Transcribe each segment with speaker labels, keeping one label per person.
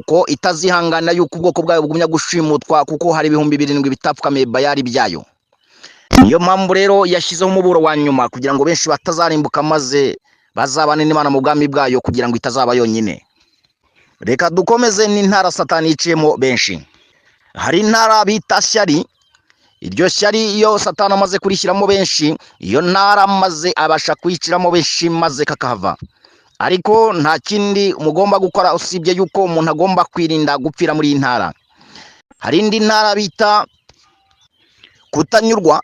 Speaker 1: ko itazihangana yuko ubwoko bwayo bugumya gushimutwa kuko hari ibihumbi 7 bitapfukamiye Bayali byayo. Niyo mpamvu rero yashyizeho umuburo wa nyuma kugira ngo benshi batazarimbuka maze bazabane n'Imana mu bwami bwayo kugira ngo itazaba yonyine. Reka dukomeze n'intara Satani yiciyemo benshi. Hari intara bita Shyari. Iryo shyari iyo Satani amaze kurishyiramo benshi, iyo ntara maze abasha kuyiciramo benshi maze kakahava. Ariko nta kindi mugomba gukora usibye yuko umuntu agomba kwirinda gupfira muri iyi ntara. Hari indi ntara bita kutanyurwa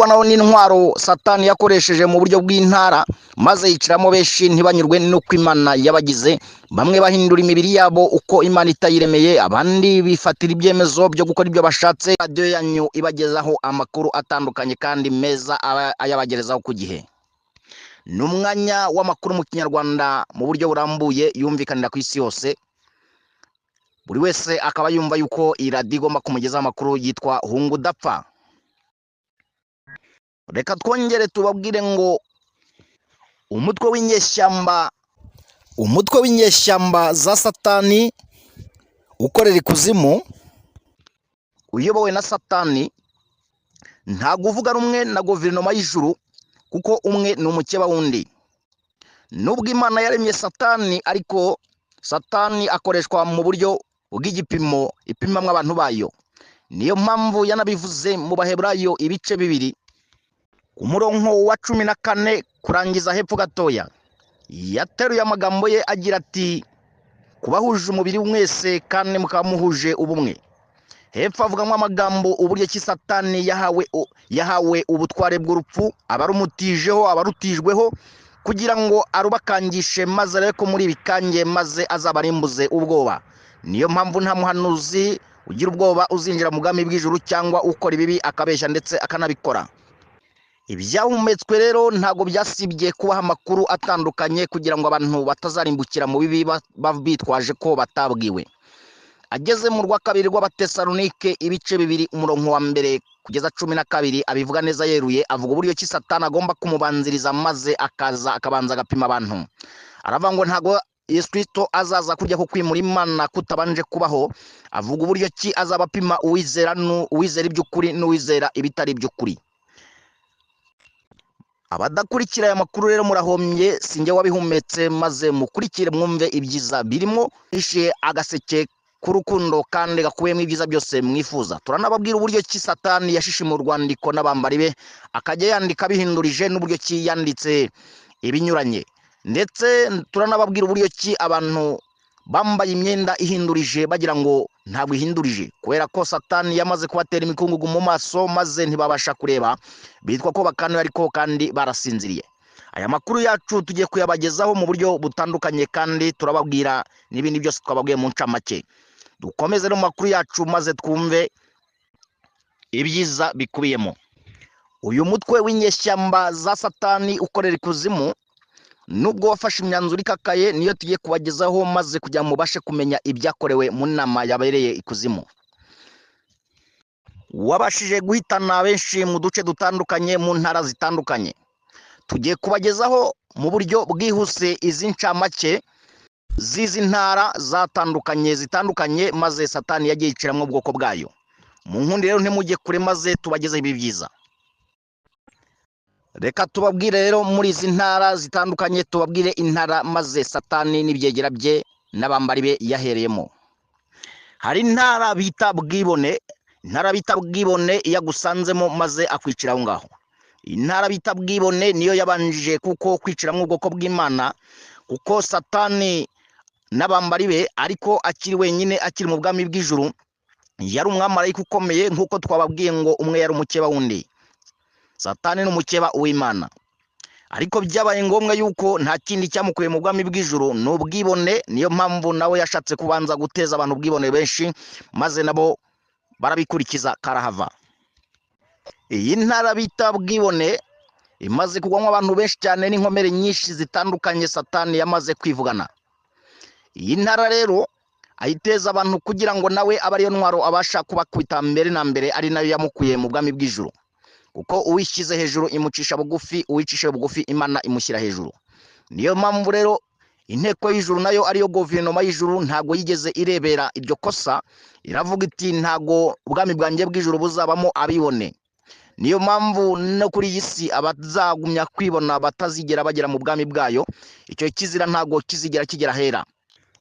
Speaker 1: naho n'intwaro Satani yakoresheje mu buryo bw'intara maze yiciramo benshi ntibanyurwe n'uko Imana yabagize. Bamwe bahindura imibiri yabo uko Imana itayiremeye, abandi bifatira ibyemezo byo gukora ibyo bashatse. Radio yanyu ibagezaho amakuru atandukanye kandi meza ayabagerezaho ku gihe. N'umwanya w'amakuru mu Kinyarwanda mu buryo burambuye yumvikanira ku isi yose. Buri wese akaba yumva yuko iradi igomba kumugezaho amakuru yitwa Hunga Udapfa. Reka twongere tubabwire ngo umutwe w'inyeshyamba za Satani ukorera ikuzimu, uyobowe na Satani, nta kuvuga rumwe na guverinoma y'ijuru kuko umwe ni umukeba wundi. Nubwo Imana yaremye Satani, ariko Satani akoreshwa mu buryo bw'igipimo ipimamwe abantu bayo. Niyo mpamvu yanabivuze mu Baheburayo ibice 2 ku murongo wa 14 kurangiza hepfo gatoya. Yateruye amagambo ye agira ati kubahuje umubiri mwese kandi mukamuhuje ubumwe. Hepfo avugamo amagambo uburyo ki Satani yahawe ubutware bw'urupfu, abarumutijeho abarutijweho kugira ngo arubakangishe maze ariko muri bikange maze azabarimbuze ubwoba. Niyo mpamvu nta muhanuzi ugira ubwoba uzinjira mu bwami bw'ijuru cyangwa ukora ibibi akabeshya ndetse akanabikora. Ibyahumetswe rero ntago byasibye kubaha amakuru atandukanye kugira ngo abantu batazarimbukira mu bibi bitwaje ko batabwiwe. Ageze mu rwa 2 rw'Abatesalonike ibice 2 umurongo wa 1 kugeza 12 abivuga neza yeruye, avuga uburyo ki Satani agomba kumubanziriza maze akabanza agapima abantu. Aravuga ngo ntago Yesu Kristo azaza kujya ko kwimura Imana kutabanje kubaho. Avuga uburyo ki azabapima uwizera iby'ukuri n'uwizera ibitari iby'ukuri. Abadakurikira aya makuru rero murahomye, sinjye wabihumetse, maze mukurikire mwumve ibyiza birimo. Ishe agaseke k'urukundo kandi gakubiyemo ibyiza byose mwifuza. Turanababwira uburyo ki Satani yashishe mu rwandiko n'abambari be akajya yandika bihindurije n'uburyo ki yanditse ibinyuranye. Ndetse turanababwira uburyo ki abantu bambaye imyenda ihindurije bagira ngo ntabwo ihindurije, kubera ko Satani yamaze kubatera imikungugu mu maso maze ntibabasha kureba, bitwa ko bakanuye ariko kandi barasinziriye. Aya makuru yacu tugiye kuyabagezaho mu buryo butandukanye kandi turababwira n'ibindi byose twababwiye mu ncamake. Dukomeze no makuru yacu maze twumve ibyiza bikubiyemo. Uyu mutwe w'inyeshyamba za Satani ukorera ikuzimu, nubwo wafashe imyanzuro ikakaye, niyo tugiye kubagezaho maze kugira mubashe kumenya ibyakorewe mu nama yabereye ikuzimu. Wabashije guhitana benshi mu duce dutandukanye mu ntara zitandukanye. Tugiye kubagezaho mu buryo bwihuse izi ncamake z'izi ntara zitandukanye maze Satani yagiye yiciramo ubwoko bwayo. Mu nkundi rero ntimujye kure maze tubagezeho ibi byiza. Reka tubabwire rero muri izi ntara zitandukanye, tubabwire intara maze Satani n'ibyegera bye n'abambari be yahereyemo. Hari intara bita Bwibone. Intara bita Bwibone yagusanzemo maze akwicira aho ngaho. Intara bita Bwibone niyo yabanjije kuko kwiciramo ubwoko bw'Imana, kuko Satani n'abambari be ariko akiri wenyine, akiri mu bwami bw'ijuru, yari umwamarayika ukomeye nk'uko twababwiye ngo umwe yari umukeba wundi. Satani n'umukeba uw'Imana. Ariko byabaye ngombwa yuko nta kindi cyamukuye mu bwami bw'ijuru n'ubwibone. Niyo mpamvu nawe yashatse kubanza guteza abantu ubwibone benshi maze nabo barabikurikiza karahava. Iyi ntara bita Bwibone imaze kugwamo abantu benshi cyane n'inkomere nyinshi zitandukanye Satani yamaze kwivugana. Iyi ntara rero ayiteza abantu kugira ngo nawe abariyo ntwaro abasha kubakwita mbere na mbere, ari nayo yamukuye mu bwami bw'ijuru. Kuko uwishyize hejuru imucisha bugufi, uwicisha bugufi Imana imushyira hejuru. Niyo mpamvu rero inteko y'ijuru nayo ariyo guverinoma y'ijuru ntago yigeze irebera iryo kosa, iravuga iti ntago ubwami bwanjye bw'ijuru buzabamo abibone. Niyo mpamvu no kuri iyi si abazagumya kwibona batazigera bagera mu bwami bwayo, icyo kizira ntago kizigera kigera hera.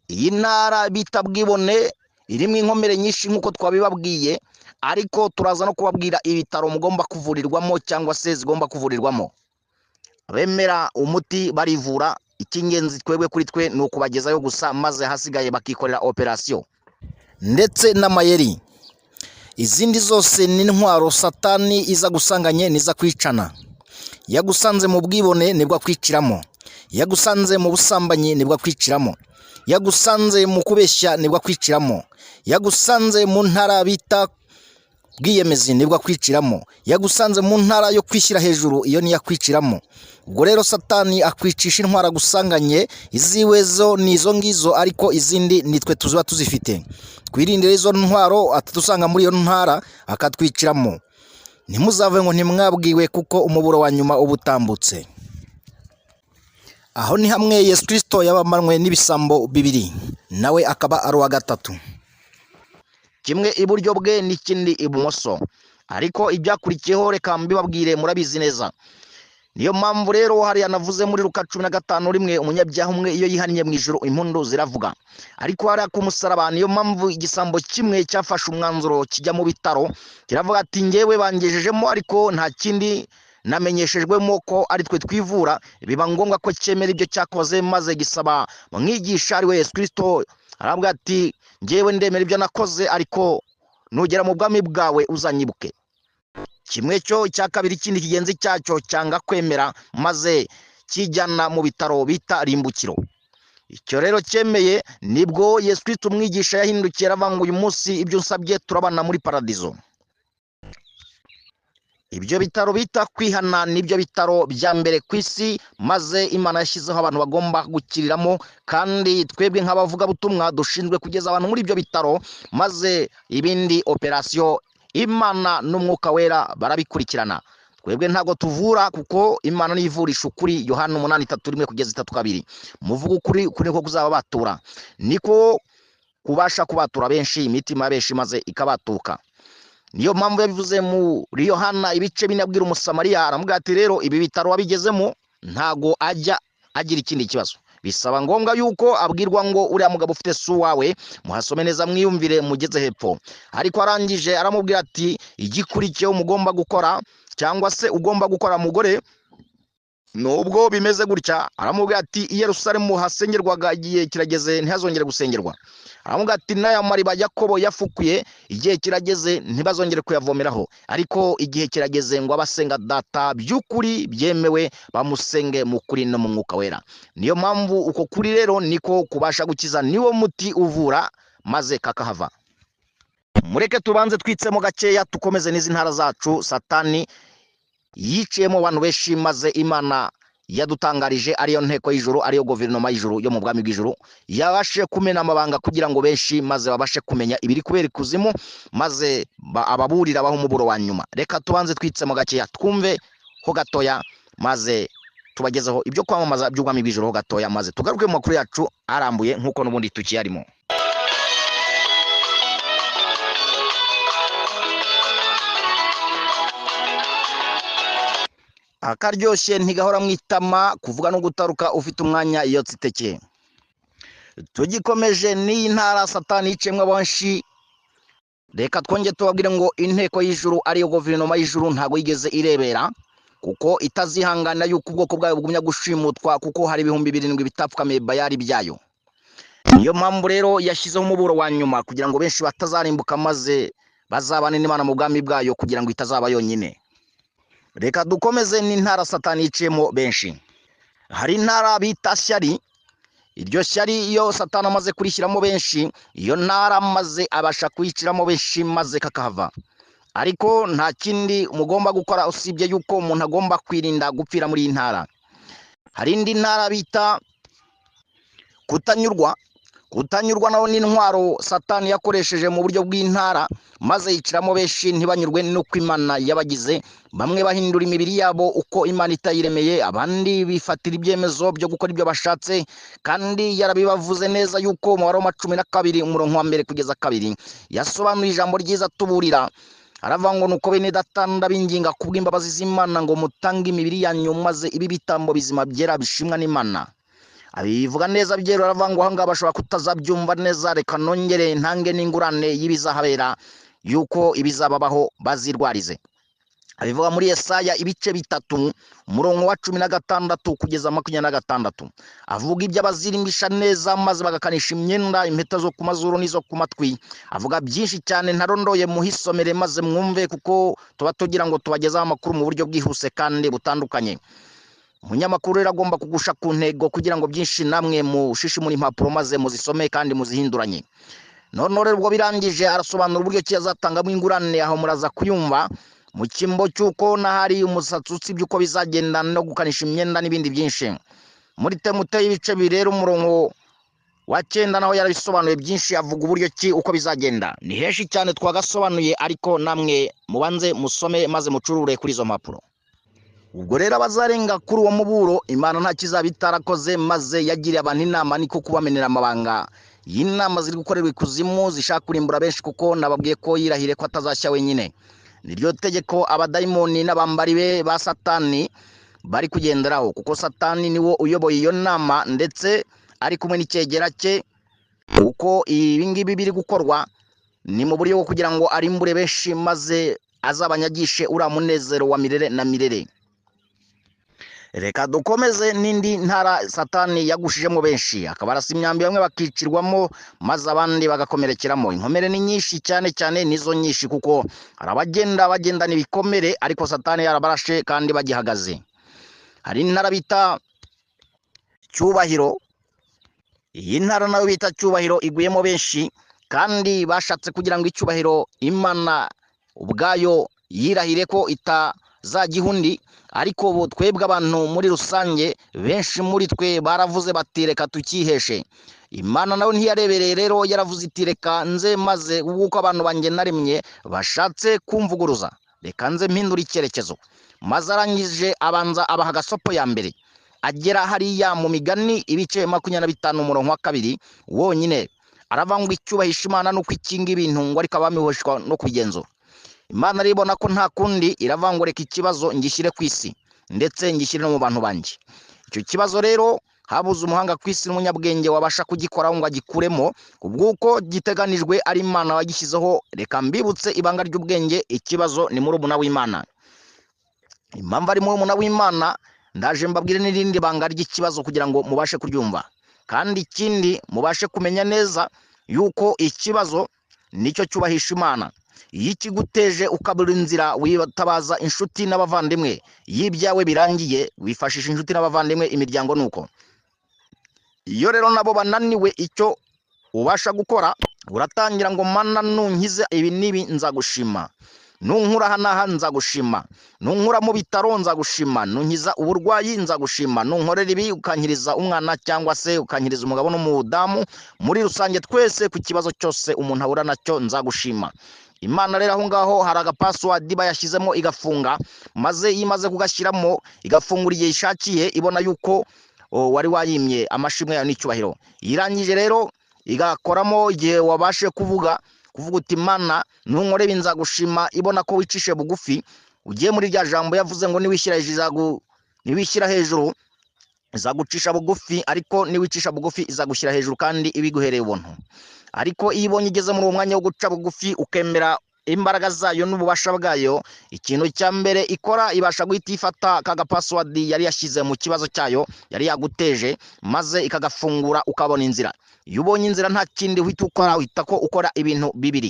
Speaker 1: Iyi ntara bita bwibone irimo inkomere nyinshi nk'uko twabibabwiye, ariko turaza no kubabwira ibitaro mugomba kuvurirwamo cyangwa se zigomba kuvurirwamo. Abemera umuti barivura, icy'ingenzi twebwe kuri twe ni ukubagezayo gusa, maze hasigaye bakikorera operasiyo ndetse n'amayeri. Izindi zose ni intwaro Satani iza gusanganye niza kwicana. Yagusanze mu bwibone nibwo akwiciramo, yagusanze mu busambanyi nibwo akwiciramo, yagusanze mu kubeshya nibwo akwiciramo, yagusanze mu ntara bita bwiyemezi nibwo akwiciramo, yagusanze mu ntara yo kwishyira hejuru iyo niyo akwiciramo. Ubwo rero Satani akwicisha intwara gusanganye, iziwe zo ni izo ngizo, ariko izindi nitwe tuziba tuzifite. Twirindire izo ntwaro atadusanga muri iyo ntara akatwiciramo. Ntimuzave ngo ntimwabwiwe, kuko umuburo wa nyuma uba utambutse. Aho ni hamwe Yesu Kristo yabamanwe n'ibisambo bibiri, nawe akaba ari uwa gatatu, kimwe iburyo bwe n'ikindi ibumoso. Ariko ibyakurikiyeho reka mbibabwire, murabizi neza. Niyo mpamvu rero hariya navuze muri Luka 15:1, umunyabyaha umwe iyo yihannye mu ijuru impundu ziravuga. Ariko hariya ku musaraba niyo mpamvu igisambo kimwe cyafashe umwanzuro kijya mu bitaro, kiravuga ati ngewe bangejejemo, ariko nta kindi namenyeshejwemo ko ari twe twivura. Biba ngombwa ko cyemera ibyo cyakoze, maze gisaba mwigisha ari we Yesu Kristo, aravuga ati ngewe ndemera ibyo nakoze, ariko nugera mu bwami bwawe uzanyibuke. Kimwe cyo cya kabiri ikindi kigenzi cyacyo cyanga kwemera, maze kijyana mu bitaro bita rimbukiro. Icyo rero cyemeye nibwo Yesu Kristo umwigisha yahindukiye aravuga ngo uyu munsi ibyo nsabye turabana muri paradizo. Ibyo bitaro bita kwihana nibyo bitaro bya mbere ku isi, maze Imana yashyizeho abantu bagomba gukiriramo, kandi twebwe nk'abavugabutumwa dushinzwe kugeza abantu muri ibyo bitaro, maze ibindi operasiyo Imana n'umwuka wera barabikurikirana. Twebwe ntago tuvura, kuko Imana niyo ivurisha ukuri. Yohana 8:1-3:2. Muvuga ukuri, ukuri niko kuzaba batura, niko kubasha kubatura benshi imitima benshi maze ikabatuka. Niyo mpamvu yabivuze muri Yohana ibice 4 abwira umusamariya, aramubwira ati rero ibi bitaro wabigezemo ntago ajya agira ikindi kibazo. Bisaba ngombwa yuko abwirwa ngo uriya mugabo ufite su wawe, muhasome neza mwiyumvire mugeze hepfo. Ariko arangije aramubwira ati igikurikiyeho mugomba gukora, cyangwa se ugomba gukora mugore, nubwo bimeze gutya. Aramubwira ati i Yerusalemu hasengerwaga, igihe kirageze ntihazongere gusengerwa. Aramubwira ati n'aya mariba Yakobo yafukuye, igihe kirageze ntibazongere kuyavomeraho, ariko igihe kirageze ngo abasenga data by'ukuri byemewe bamusenge mu kuri no mu mwuka wera. Niyo mpamvu uko kuri rero niko kubasha gukiza, niwo muti uvura maze kakahava. Mureke tubanze twitsemo gakeya, tukomeze n'izi ntara zacu Satani yiciyemo abantu benshi, maze Imana yadutangarije ariyo nteko y'ijuru, ariyo guverinoma y'ijuru yo mu bwami bw'ijuru, yabashe kumena amabanga kugira ngo benshi maze babashe kumenya ibiri kubera ikuzimu, maze ababurira abaho umuburo wa nyuma. Reka tubanze twitsemo gakeya twumve ho gatoya, maze tubagezeho ibyo kwamamaza by'ubwami bw'ijuru ho gatoya, maze tugaruke mu makuru yacu arambuye nk'uko n'ubundi tukiyarimo. Akaryoshye ntigahora mwitama, kuvuga no gutaruka ufite umwanya iyo tsitekeye. Tugikomeje n'iyi ntara Satani yicemwe benshi, reka twongere tubabwire ngo inteko y'ijuru ariyo guverinoma y'ijuru ntago yigeze irebera, kuko itazihangana yuko ubwoko bwayo bugumya gushimutwa, kuko hari 7,000 bitapfukamiye Bayali byayo. Niyo mpamvu rero yashyizeho umuburo wa nyuma kugira ngo benshi batazarimbuka, maze bazabane n'Imana mu bwami bwayo, kugira ngo itazaba yonyine. Reka dukomeze n'intara Satani yiciyemo benshi. Hari intara bita Shyari. Iryo shyari iyo Satani amaze kurishyiramo benshi, iyo ntara maze abasha kuyiciramo benshi maze kakahava. Ariko nta kindi mugomba gukora usibye yuko umuntu agomba kwirinda gupfira muri iyi ntara. Hari indi ntara bita kutanyurwa. kutanyurwa naho n'intwaro Satani yakoresheje mu buryo bw'intara maze yiciramo benshi ntibanyurwe n'uko Imana yabagize, bamwe bahindura imibiri yabo uko Imana itayiremeye, abandi bifatira ibyemezo byo gukora ibyo bashatse, kandi yarabibavuze neza yuko mu Waroma 12 umurongo wa 1 kugeza 2 yasobanuye ijambo ryiza tuburira, aravuga ngo nuko bene data ndabinginga kubw'imbabazi z'Imana ngo mutange imibiri yanyu maze ibi bitambo bizima byera bishimwa n'Imana. Abivuga neza byero aravuga ngo hanga bashobora kutazabyumva neza, reka nongere ntange n'ingurane y'ibizahabera yuko ibizababaho bazirwarize. Abivuga muri Yesaya ibice 3 umurongo wa 16 kugeza 26, avuga iby'abazirimbisha neza maze bagakanisha imyenda, impeta zo ku mazuru n'izo ku matwi. Avuga byinshi cyane ntarondoye muhisomere maze mwumve, kuko tuba tugira ngo tubagezaho amakuru mu buryo bwihuse kandi butandukanye. Umunyamakuru rero agomba kugusha ku ntego kugira ngo byinshi namwe mushishi muri impapuro maze muzisome kandi muzihinduranye. None rero ubwo birangije arasobanura uburyo ki azatangamo ingurane, aho muraza kuyumva mu kimbo cy'uko nahari umusatsi usibye uko bizagenda no gukanisha imyenda n'ibindi byinshi. Muri Timoteyo ibice 2 rero umurongo wa 9 naho yarabisobanuye byinshi, avuga uburyo ki uko bizagenda. Ni henshi cyane twagasobanuye, ariko namwe mubanze musome maze mucurure kuri izo mpapuro. Ubwo rero abazarenga kuri uwo muburo Imana nta kizabitarakoze, maze yagiriye abantu inama niko kubamenera amabanga y'inama ziri gukorerwa ikuzimu zishaka kurimbura benshi, kuko nababwiye ko yirahire ko atazashya wenyine. Niryo tegeko abadayimoni n'abambari be ba Satani bari kugenderaho, kuko Satani niwo uyoboye iyo nama ndetse ari kumwe n'icyegera cye. Uko ibi ngibi biri gukorwa ni mu buryo bwo kugira ngo arimbure benshi maze azabanyagishe uriya munezero wa mirere na mirere. Reka dukomeze n'indi ntara Satani yagushijemo benshi, akaba arasa imyambi bamwe bakicirwamo maze abandi bagakomerekeramo. Inkomere ni nyinshi cyane cyane nizo nyinshi, kuko bagendana ibikomere ariko Satani yarabarashe kandi bagihagaze. Hari intara bita Cyubahiro, iyi ntara nayo bita Cyubahiro iguyemo benshi, kandi bashatse kugira ngo icyubahiro Imana ubwayo yirahire ko itazagihundi. Ariko ubu twebwe abantu muri rusange benshi muri twe baravuze bati reka tukiheshe. Imana nawe ntiyarebereye rero, yaravuze iti reka nze maze ubwo abantu banjye naremye bashatse kumvuguruza, reka nze mpindura icyerekezo. Maze arangije abanza abaha gasopo ya mbere, agera hariya mu Migani ibice 25 umurongo wa 2 wonyine aravuga ngo icyubahisha Imana nuko ikinga ibintu ngo ariko abamihoshwa no kubigenzura. Imana ribona ko nta kundi, iravuga ngo reka ikibazo ngishyire ku isi ndetse ngishyire no mu bantu banjye. Icyo kibazo rero habuze umuhanga ku isi n'umunyabwenge wabasha kugikoraho ngo agikuremo, kubw'uko giteganijwe ari Imana wagishyizeho. Reka mbibutse ibanga ry'ubwenge, ikibazo ni murumuna w'Imana. Impamvu ari murumuna w'Imana ndaje mbabwire n'irindi banga ry'ikibazo kugira ngo mubashe kuryumva, kandi ikindi mubashe kumenya neza yuko ikibazo nicyo cyubahisha Imana. Iyo ikiguteje ukabura inzira witabaza inshuti n'abavandimwe, y'ibyawe birangiye wifashisha inshuti n'abavandimwe, imiryango nuko. Iyo rero nabo bananiwe icyo ubasha gukora, uratangira ngo Mana nunkize ibi nibi nzagushima, nunkura hanaha nzagushima, nunkura mu bitaro nzagushima, nunkiza uburwayi nzagushima, nunkorera ibi ukankiriza umwana cyangwa se ukankiriza umugabo n'umudamu, muri rusange twese ku kibazo cyose umuntu ahura nacyo nzagushima. Imana rero aho ngaho hari agapassword bayashyizemo igafunga, maze imaze kugashyiramo igafungura igihe ishakiye, ibona yuko wari wayimye amashimwe yawe n'icyubahiro. Irangije rero igakoramo igihe wabashe kuvuga uti Mana nunkorera nzagushima, ibona ko wicishe bugufi. Ugiye muri rya jambo yavuze ngo niwishyira hejuru izagucisha bugufi, ariko niwicisha bugufi izagushyira hejuru kandi ibiguhereye ubuntu. Ariko iyo ibonye igeze muri uwo mwanya wo guca bugufi ukemera imbaraga zayo n'ububasha bwayo, ikintu cya mbere ikora ibasha guhita ifata ka gapassword yari yashyize mu kibazo cyayo yari yaguteje, maze ikagafungura ukabona inzira. Iyo ubonye inzira nta kindi uhita ukora, uhita ko ukora ibintu bibiri.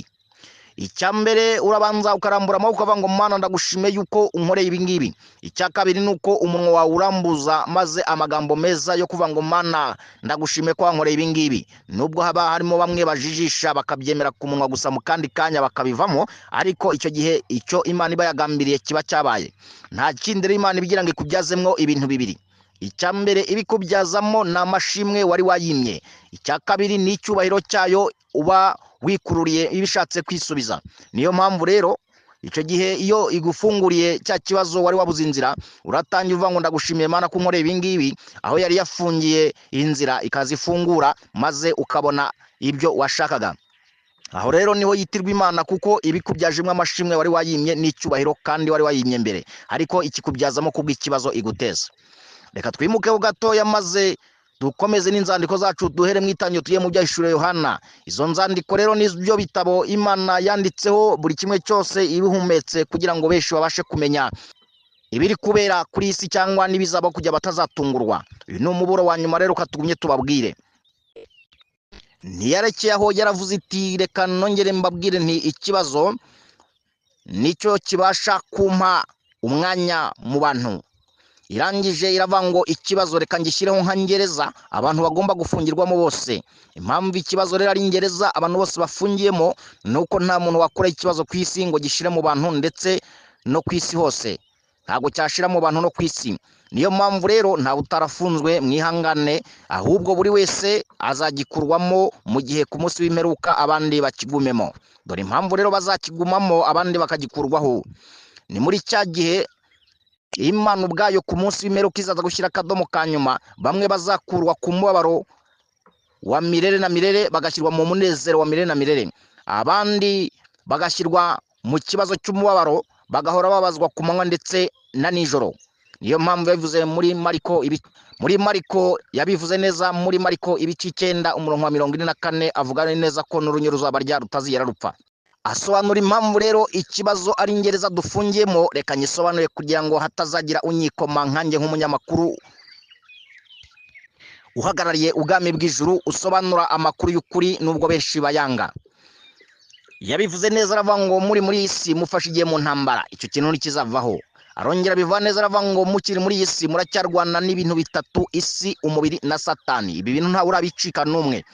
Speaker 1: Icya mbere urabanza ukarambura amaboko ukavuga ngo Mana ndagushime yuko unkoreye ibi ngibi. Icya kabiri nuko umunwa wawe urambuza maze amagambo meza yo kuvuga ngo Mana ndagushime ko wankoreye ibi ngibi. Nubwo haba harimo bamwe bajijisha bakabyemera ku munwa gusa mu kandi kanya bakabivamo, ariko icyo gihe icyo Imana iba yagambiriye kiba cyabaye. Nta kindi rero Imana ibigira ngo ikubyazemwo ibintu bibiri. icya mbere ibikubyazamo ni amashimwe wari wayimye, icya kabiri ni icyubahiro cyayo uba wikururiye ibishatse kwisubiza. Niyo mpamvu rero icyo gihe iyo igufunguriye cya kibazo wari wabuze inzira, uratangira uvuga ngo ndagushimiye Mana ko unkoreye ibi ngibi, aho yari yafungiye inzira ikazifungura maze ukabona ibyo washakaga. Aho rero niho yitirwa Imana, kuko ibikubyajemo amashimwe wari wayimye n'icyubahiro kandi wari wayimye mbere, ariko ikikubyazamo kubw'ikibazo iguteza. Reka twimukeho gatoya maze dukomeze n'inzandiko zacu, duhere mu itangiriro tugiye mu byahishuriwe Yohana. Izo nzandiko rero nibyo bitabo Imana yanditseho buri kimwe cyose ibihumetse, kugira ngo benshi babashe kumenya ibiri kubera kuri isi cyangwa n'ibizaba kujya batazatungurwa. Uyu ni umuburo wa nyuma rero katugumye tubabwire. Ntiyarekeye aho, yaravuze iti reka nongere mbabwire nti ikibazo nicyo kibasha kumpa umwanya mu bantu. Irangije iravuga ngo ikibazo reka ngishyireho nka gereza abantu bagomba gufungirwamo bose. Impamvu ikibazo rero ari gereza abantu bose bafungiyemo, nuko nta muntu wakora ikibazo ku isi ngo gishire mu bantu ndetse no ku isi hose, ntabwo cyashira mu bantu no ku isi. Niyo mpamvu rero ntawe utarafunzwe, mwihangane, ahubwo buri wese azagikurwamo mu gihe ku munsi w'imperuka abandi bakigumemo. Dore impamvu rero bazakigumamo abandi bakagikurwaho. Ni muri cya gihe Imana ubwayo ku munsi w'imperuka izaza gushyira akadomo ka nyuma, bamwe bazakurwa ku mubabaro wa mirere na mirere bagashyirwa mu munezero wa mirere na mirere, abandi bagashyirwa mu kibazo cy'umubabaro bagahora babazwa ku manywa ndetse na nijoro. Niyo mpamvu yabivuze muri Mariko yabivuze neza muri Mariko ibice 9 umurongo wa 44, avuga neza ko n'urunyo ruzabarya rutazigera rupfa. Asobanura impamvu rero ikibazo ari gereza dufungiyemo. Reka nyisobanure kugira ngo hatazagira unyikoma nkanjye nk'umunyamakuru uhagarariye ubwami bw'ijuru usobanura amakuru y'ukuri nubwo benshi bayanga. Yabivuze neza aravuga ngo muri isi mufashe igihe mu ntambara, icyo kintu ntikizavaho. Arongera bivuga neza aravuga ngo mukiri muri isi muracyarwana n'ibintu bitatu: isi, umubiri na Satani. Ibi bintu ntawe urabicika n'umwe.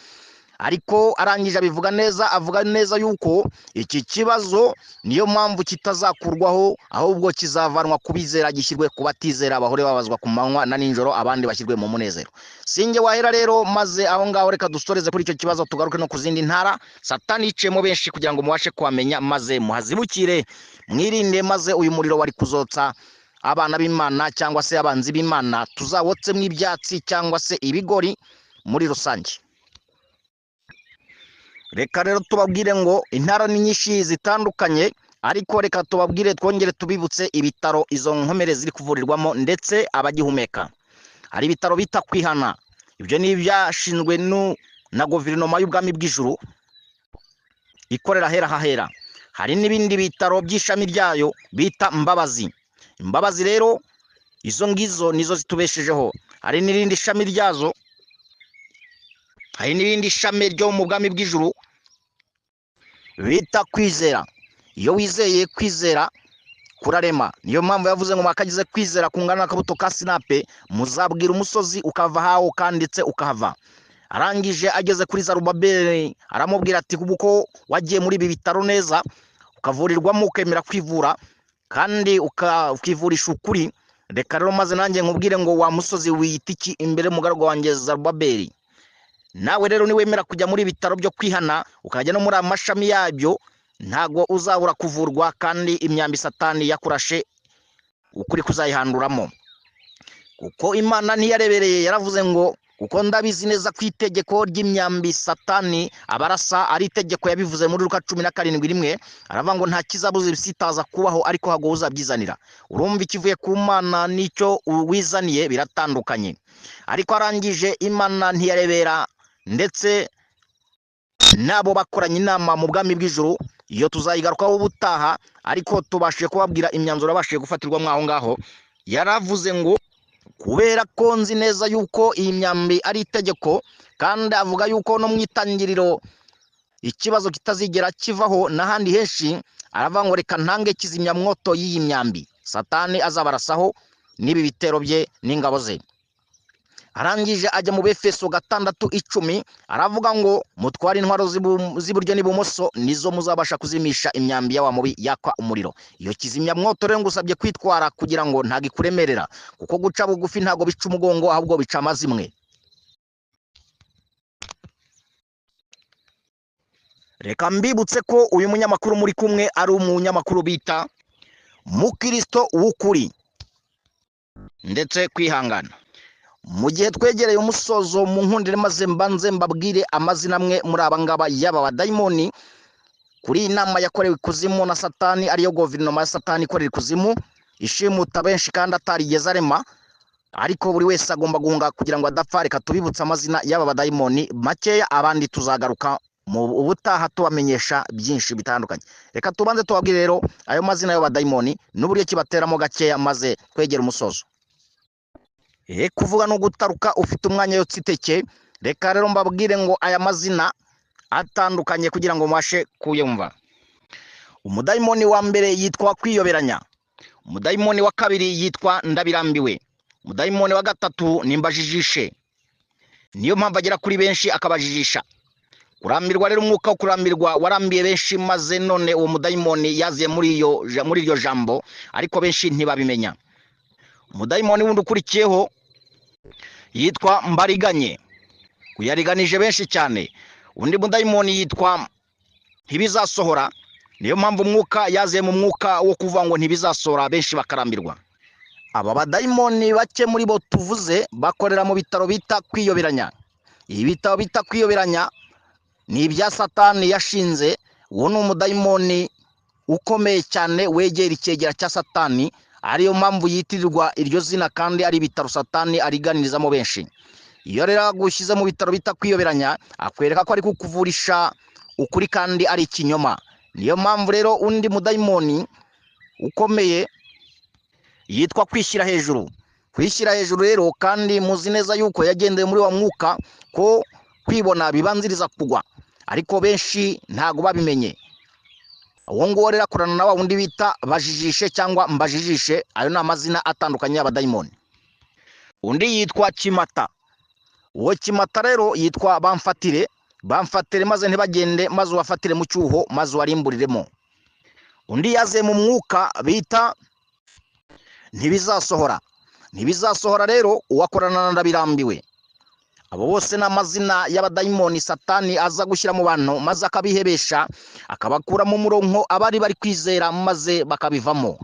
Speaker 1: Ariko arangije abivuga neza, avuga neza yuko iki kibazo niyo mpamvu kitazakurwaho, ahubwo kizavanwa kubizera gishyirwe ku batizera bahore babazwa ku manywa na ninjoro, abandi bashyirwe mu munezero. Singe wahera rero, maze aho ngaho reka dusoreze kuri icyo kibazo, tugaruke no ku zindi ntara Satani yiciyemo benshi kugira ngo mubashe kuhamenya maze muhazibukire, mwirinde, maze uyu muriro wari kuzotsa abana b'Imana cyangwa se abanzi b'Imana tuzawotsemo ibyatsi cyangwa se ibigori muri rusange. Reka rero tubabwire ngo intara ni nyinshi zitandukanye, ariko reka tubabwire twongere tubibutse ibitaro izo nkomere ziri kuvurirwamo ndetse abagihumeka. Hari ibitaro bita Kwihana, ibyo ni ibyashinzwe na guverinoma y'ubwami bw'ijuru ikorera hera hahera. Hari n'ibindi bitaro by'ishami ryayo bita Mbabazi. Imbabazi rero izo ngizo nizo zitubeshejeho. Hari n'irindi shami ryazo, hari n'irindi shami ryo mu bwami bw'ijuru bita Kwizera. Iyo wizeye kwizera kurarema. Niyo mpamvu yavuze ngo mwakagize kwizera kungana n'akabuto ka sinape, muzabwira umusozi ukava hawo kanditse ukahava. Arangije ageze kuri Zarubabeli aramubwira ati kuko wagiye muri ibi bitaro neza ukavurirwamo ukemera kwivura kandi ukivurisha ukuri, reka rero maze nanjye nkubwire ngo wa musozi wiyita iki imbere mugaragu wanjye Zarubabeli. Nawe rero niwemera kujya muri bitaro byo Kwihana ukajya no muri amashami yabyo, ntago uzabura kuvurwa kandi imyambi Satani yakurashe ukuri kuzayihanduramo. Kuko Imana ntiyarebereye, yaravuze ngo kuko ndabizi neza ku itegeko ry'imyambi Satani abarasa ari itegeko, yabivuze muri Luka 17:1. Aravuga ngo nta kizabuza ibisitaza kubaho, ariko hago uzabyizanira. Urumva ikivuye ku Mana nicyo wizaniye biratandukanye. Ariko arangije Imana ntiyarebera ndetse nabo bakoranye inama mu bwami bw'ijuru, iyo tuzayigarukaho ubutaha, ariko tubashije kubabwira imyanzuro yabashije gufatirwa mwaho ngaho. Yaravuze ngo kubera ko nzi neza yuko iyi myambi ari itegeko, kandi avuga yuko no mu itangiriro ikibazo kitazigera kivaho n'ahandi henshi, aravuga ngo reka ntange kizimyamwoto y'iyi myambi Satani azabarasaho n'ibi bitero bye n'ingabo ze. arangije ajya mu Befeso 6:10 aravuga ngo mutware intwaro z'iburyo n'ibumoso nizo muzabasha kuzimisha imyambi ya wa mubi yakwa umuriro. Iyo kizimyamwoto rero ngusabye kwitwara kugira ngo ntago ikuremerera, kuko guca bugufi ntago bica umugongo ahubwo bica amazimwe. Reka mbibutse ko uyu munyamakuru muri kumwe ari umunyamakuru bita Mukristo w'ukuri ndetse kwihangana. Mu gihe twegereye umusozo mu nkundire maze mbanze mbabwire amazina amwe muri abangaba yaba badayimoni kuri inama yakorewe ikuzimu na Satani, ariyo guverinoma ya Satani ikorera ikuzimu ishimuta benshi kandi atarigeze arema, ariko buri wese agomba guhunga kugira ngo adapfa. Reka tubibutse amazina y'aba badayimoni makeya, abandi tuzagaruka mu ubutaha tubamenyesha byinshi bitandukanye. Reka tubanze tubabwire rero ayo mazina y'aba badayimoni n'uburyo kibateramo gakeya maze twegera umusozo. Kuvuga no gutaruka ufite umwanya yotse iteke. Reka rero mbabwire ngo aya mazina atandukanye kugira ngo mwashe kuyumva. Umudayimoni wa mbere yitwa kwiyoberanya, umudayimoni wa kabiri yitwa ndabirambiwe, umudayimoni wa gatatu nimbajijishe. Niyo mpamvu agera kuri benshi akabajijisha. Kurambirwa rero umwuka wo kurambirwa warambiye benshi, maze none uwo mudayimoni yaziye muri iryo jambo, ariko benshi ntibabimenya. Umudayimoni wundi ukurikiyeho yitwa mbariganye, kuyariganije benshi cyane. Undi mudayimoni yitwa ntibizasohora, niyo mpamvu umwuka yaziye mu mwuka wo kuvuga ngo ntibizasohora, benshi bakarambirwa. Aba badayimoni bake muri bo tuvuze bakorera mu bitaro bita kwiyoberanya. Ibi bitaro bita kwiyoberanya ni ibya Satani yashinze. Uwo ni umudayimoni ukomeye cyane wegera icyegera cya Satani, ariyo mpamvu yitirirwa iryo zina kandi ari ibitaro Satani ariganirizamo benshi. Iyo rero agushyize mu bitaro bita kwiyoberanya akwereka ko ari kukuvurisha ukuri kandi ari ikinyoma. Niyo mpamvu rero undi mudayimoni ukomeye yitwa kwishyira hejuru. Kwishyira hejuru rero kandi muzi neza yuko yagendeye muri wa mwuka ko kwibona bibanziriza kugwa, ariko benshi ntago babimenye. Uwo nguwo rero akorana na wa wundi bita bajijishe cyangwa mbajijishe. Ayo ni amazina atandukanye y'abadayimoni. Undi yitwa kimata. Uwo kimata rero yitwa bamfatire. Bamfatire maze ntibagende, maze ubafatire mu cyuho, maze ubarimburiremo. Undi yaze mu mwuka bita ntibizasohora. Ntibizasohora rero uwakorana na ndabirambiwe. Abo bose ni amazina y'abadayimoni Satani aza gushyira mu bantu maze akabihebesha, akabakura mu murongo abari bari kwizera maze bakabivamo.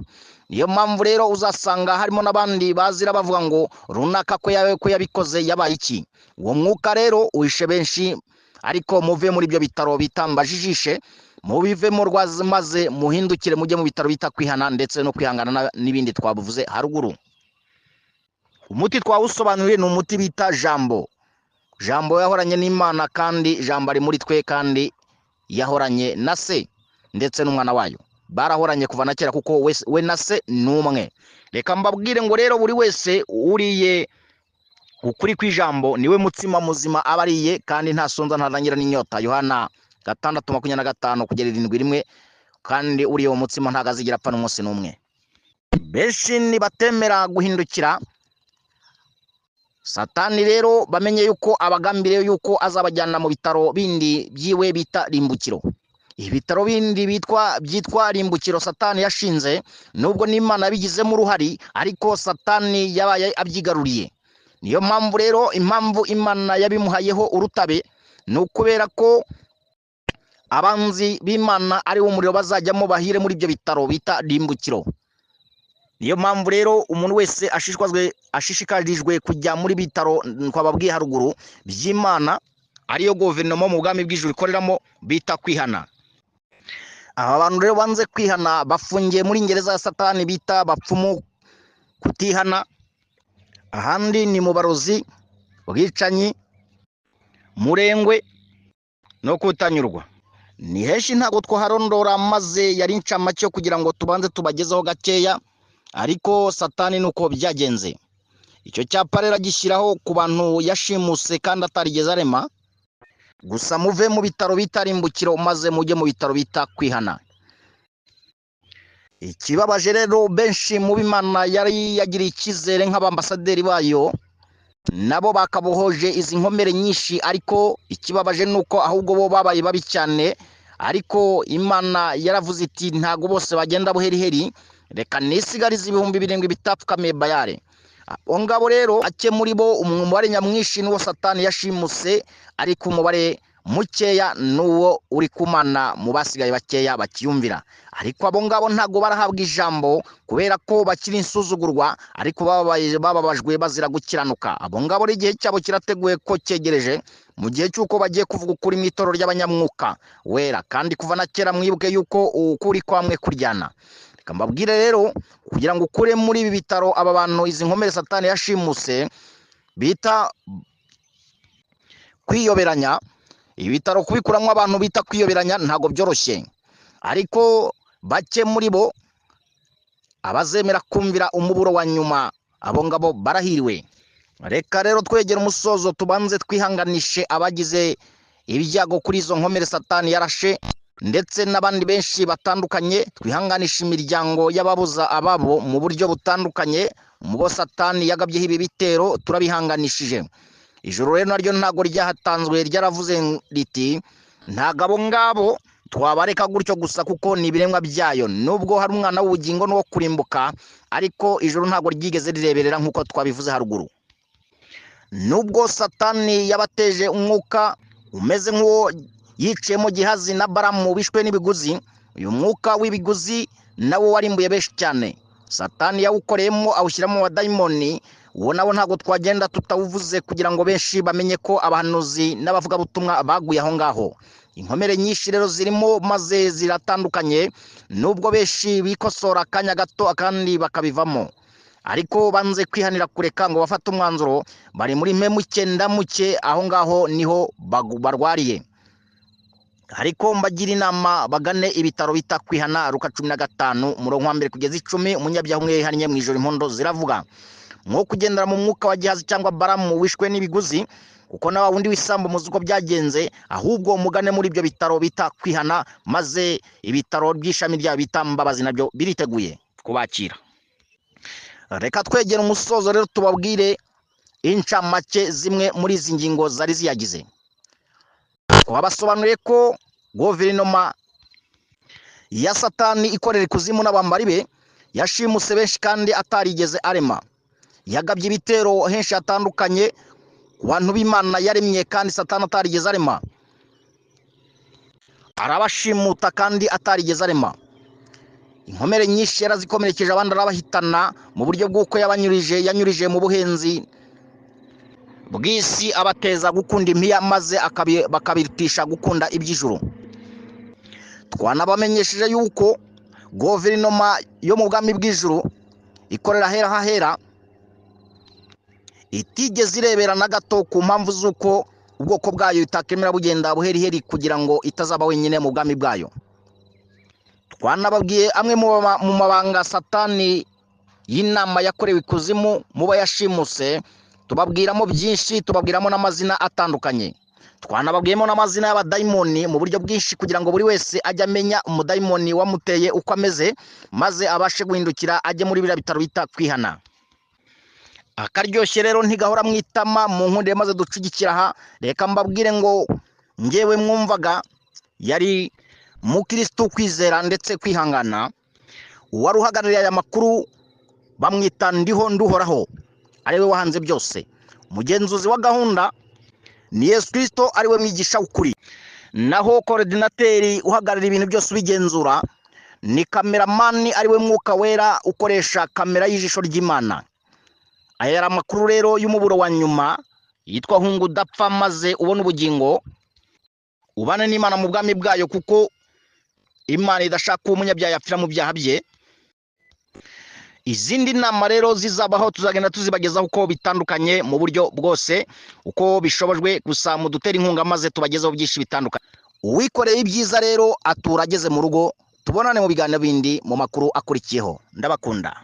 Speaker 1: Niyo mpamvu rero uzasanga harimo n'abandi bazira bavuga ngo runaka ko yabikoze yabaye iki. Uwo mwuka rero uhishe benshi, ariko muve muri ibyo bitaro bitambajijishe, mubivemo rwaze maze muhindukire mujye mu bitaro bita kwihana ndetse no kwihangana n'ibindi twabuvuze haruguru. Umuti twawusobanuriye ni umuti bita jambo. Jambo yahoranye n'Imana kandi jambo ari muri twe, kandi yahoranye na se ndetse n'umwana wayo. Barahoranye kuva na kera kuko we na se n'umwe. Reka mbabwire ngo rero buri wese uriye ukuri kw'ijambo niwe mutsima muzima abariye, kandi nta sonza ntarangira n'inyota. Yohana 6:25-7:1. Kandi uriye uwo mutsima ntago azigira apfa n'umunsi n'umwe. Benshi nibatemera guhindukira Satani rero bamenye yuko abagambiriye yuko azabajyana mu bitaro bindi byiwe bita rimbukiro. Ibitaro bindi byitwa rimbukiro Satani yashinze, nubwo n'Imana yabigizemo uruhari, ariko Satani yabaye abyigaruriye. Niyo mpamvu rero impamvu Imana yabimuhayeho urutabe ni ukubera ko abanzi b'Imana ari wo muriro bazajyamo bahire muri ibyo bitaro bita rimbukiro. Niyo mpamvu rero umuntu wese ashishikarijwe kujya muri bitaro twababwiye haruguru by'Imana, ariyo guverinoma mu bwami bw'ijuru ikoreramo bita kwihana. Aba bantu rero banze kwihana bafungiye muri gereza ya Satani bita bapfumu kutihana. Ahandi ni mu barozi, ubwicanyi, murengwe no kutanyurwa. Ni henshi ntago twaharondora, maze yari incamake kugira ngo tubanze tubagezeho gakeya, ariko Satani nuko byagenze. Icyo cyapa rero gishyiraho ku bantu yashimuse kandi atarigeze arema. Gusa muve mu bitaro bita rimbukiro maze mujye mu bitaro bita kwihana. Ikibabaje rero benshi mu b'Imana yari yagiriye icyizere nk'abambasaderi bayo, nabo bakabohoje izi nkomere nyinshi, ariko ikibabaje nuko ahubwo bo babaye babi cyane. Ariko Imana yaravuze iti ntago bose bagenda buheriheri, reka nisigarize 7,000 bitapfukamiye Bayale. Abo ngabo rero ake muri bo umubare nyamwinshi n'uwo Satani yashimuse, ariko umubare mukeya n'uwo uri kumana mu basigaye bakeya bakiyumvira. Ariko abo ngabo ntago barahabwa ijambo kubera ko bakiri insuzugurwa, ariko bababajwe bazira gukiranuka. Abo ngabo igihe cyabo kirateguye ko cyegereje, mu gihe cy'uko bagiye kuvuga ukuri mu itorero ry'abanyamwuka wera, kandi kuva na kera mwibuke yuko ukuri kwamwe kuryana. Reka mbabwire rero, kugira ngo ukure muri ibi bitaro aba bantu izi nkomere Satani yashimuse bita kwiyoberanya, ibitaro kubikuramo abantu bita kwiyoberanya ntago byoroshye, ariko bake muri bo abazemera kumvira umuburo wa nyuma, abo ngabo barahiriwe. Reka rero twegera umusozo, tubanze twihanganishe abagize ibyago kuri izo nkomere Satani yarashe, ndetse n'abandi benshi batandukanye. Twihanganisha imiryango y'ababuza ababo mu buryo butandukanye, mu bo Satani yagabyeho ibi bitero, turabihanganishije. Ijuru rero naryo ntago ryahatanzwe, ryaravuze riti ntago abo ngabo twabareka gutyo gusa, kuko ni ibiremwa byayo. Nubwo hari umwana w'ubugingo n'uwo kurimbuka, ariko ijuru ntago ryigeze rireberera nk'uko twabivuze haruguru. Nubwo Satani yabateje umwuka umeze nk'uwo yiciyemo Gihazi na Baramu bishwe n'ibiguzi, uyu mwuka w'ibiguzi nawo warimbuye benshi cyane. Satani yawukoreyemo awushyiramo abadayimoni, uwo nawo ntago twagenda tutawuvuze, kugira ngo benshi bamenye ko abahanuzi n'abavugabutumwa baguye aho ngaho. Inkomere nyinshi rero zirimo maze ziratandukanye, nubwo benshi bikosora akanya gato akandi bakabivamo, ariko banze kwihanira kureka ngo bafate umwanzuro. Bari muri mpemuke ndamuke, aho ngaho niho barwariye. Ariko mbagira inama bagane ibitaro bita kwihana, Luka 15 umurongo wa 1 kugeza 10. Umunyabyaha umwe yihannye mu ijoro impondo ziravuga. Mwo kugendera mu mwuka wa Gihazi cyangwa Baramu wishwe n'ibiguzi, kuko nawe wundi w'isambu muzi uko byagenze, ahubwo mugane muri ibyo bitaro bita kwihana, maze ibitaro by'ishami rya bita Mbabazi nabyo biriteguye kubakira. Reka twegera umusozo rero, tubabwire incamake zimwe muri izi ngingo zari ziyagize. Twabasobanuriye ko guverinoma ya Satani ikorera ikuzimu n'abambari be yashimuse benshi kandi atarigeze arema. Yagabye ibitero henshi hatandukanye ku bantu b'Imana yaremye kandi Satani atarigeze arema. Arabashimuta kandi atarigeze arema. Inkomere nyinshi yarazikomerekeje, abandi arabahitana mu buryo bw'uko yanyurije mu buhenzi bw'isi, abateza gukunda impiya maze bakabirutisha gukunda iby'ijuru. Twanabamenyesheje yuko guverinoma yo mu bwami bw'ijuru ikorera hera hahera, itigeze irebera na gato ku mpamvu z'uko ubwoko bwayo itakemera bugenda buheriheri, kugira ngo itazaba wenyine mu bwami bwayo. Twanababwiye amwe mu mabanga Satani y'inama yakorewe ikuzimu mu bayashimuse, tubabwiramo byinshi, tubabwiramo n'amazina atandukanye. Twanababwiyemo n'amazina y'abadayimoni mu buryo bwinshi, kugira ngo buri wese ajye amenya umudayimoni wamuteye uko ameze, maze abashe guhindukira ajye muri biriya bitaro bita kwihana. Akaryoshye rero ntigahora mwitama mu nkunde, maze ducugikira aha. Reka mbabwire ngo ngewe mwumvaga yari mukristo kwizera ndetse kwihangana, uwari uhagarariye aya makuru bamwita Ndiho Nduhoraho, ariwe wahanze byose. Umugenzuzi wa gahunda ni Yesu Kristo, ariwe mwigisha ukuri. Naho koordinateri uhagarariye ibintu byose ubigenzura ni kameramani, ariwe Mwuka Wera ukoresha kamera y'ijisho ry'Imana. Aya yari amakuru rero y'umuburo wa nyuma yitwa Hunga Udapfa, maze ubone ubugingo, ubane n'Imana mu bwami bwayo, kuko Imana idashaka umunyabyaha yapfira mu byaha bye. Izindi nama rero zizabaho tuzagenda tuzibagezaho uko bitandukanye mu buryo bwose uko bishobojwe, gusa mu dutera inkunga maze tubagezaho byinshi bitandukanye. Uwikoreye ibyiza rero atura ageze mu rugo. Tubonane mu biganiro bindi mu makuru akurikiyeho. Ndabakunda.